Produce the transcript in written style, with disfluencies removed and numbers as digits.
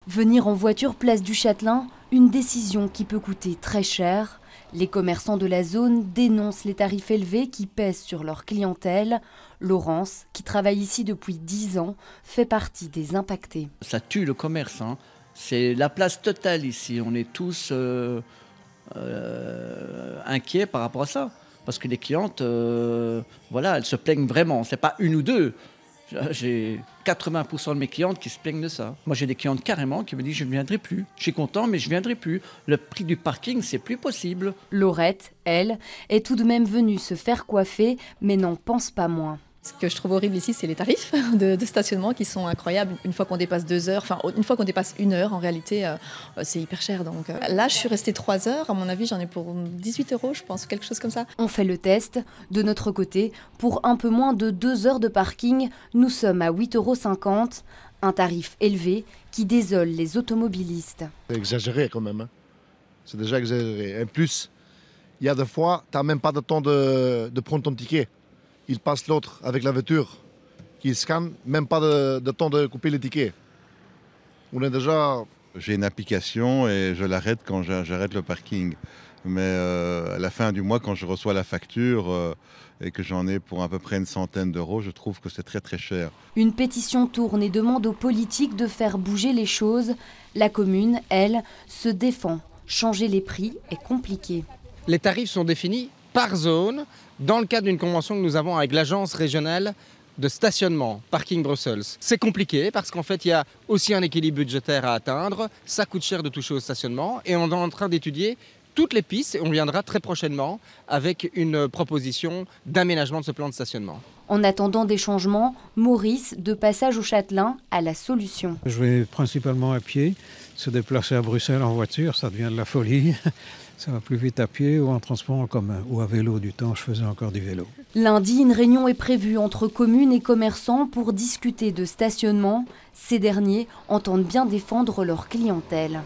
Venir en voiture place du Châtelain, une décision qui peut coûter très cher. Les commerçants de la zone dénoncent les tarifs élevés qui pèsent sur leur clientèle. Laurence, qui travaille ici depuis 10 ans, fait partie des impactés. Ça tue le commerce, hein. C'est la place totale ici. On est tous inquiets par rapport à ça. Parce que les clientes, voilà, elles se plaignent vraiment. C'est pas une ou deux. J'ai 80% de mes clientes qui se plaignent de ça. Moi, j'ai des clientes carrément qui me disent « je ne viendrai plus. Je suis content, mais je ne viendrai plus. Le prix du parking, c'est plus possible. » Laurette, elle, est tout de même venue se faire coiffer, mais n'en pense pas moins. Ce que je trouve horrible ici, c'est les tarifs de stationnement qui sont incroyables. Une fois qu'on dépasse 2 heures, enfin une fois qu'on dépasse 1 heure, en réalité, c'est hyper cher. Donc là, je suis restée 3 heures. À mon avis, j'en ai pour 18 €, je pense, quelque chose comme ça. On fait le test. De notre côté, pour un peu moins de 2 heures de parking, nous sommes à 8,50 €. Un tarif élevé qui désole les automobilistes. C'est exagéré quand même. Hein. C'est déjà exagéré. En plus, il y a des fois, tu n'as même pas le temps de prendre ton ticket. Il passe l'autre avec la voiture qui scanne, même pas de temps de couper les tickets. On est déjà... J'ai une application et je l'arrête quand j'arrête le parking. Mais à la fin du mois, quand je reçois la facture et que j'en ai pour à peu près une centaine d'euros, je trouve que c'est très très cher. Une pétition tourne et demande aux politiques de faire bouger les choses. La commune, elle, se défend. Changer les prix est compliqué. Les tarifs sont définis par zone, dans le cadre d'une convention que nous avons avec l'agence régionale de stationnement, Parking Brussels. C'est compliqué parce qu'en fait, il y a aussi un équilibre budgétaire à atteindre. Ça coûte cher de toucher au stationnement et on est en train d'étudier toutes les pistes et on viendra très prochainement avec une proposition d'aménagement de ce plan de stationnement. En attendant des changements, Maurice, de passage au Châtelain, a la solution. Je vais principalement à pied. Se déplacer à Bruxelles en voiture, ça devient de la folie. Ça va plus vite à pied ou en transport en commun ou à vélo. Du temps, je faisais encore du vélo. Lundi, une réunion est prévue entre communes et commerçants pour discuter de stationnement. Ces derniers entendent bien défendre leur clientèle.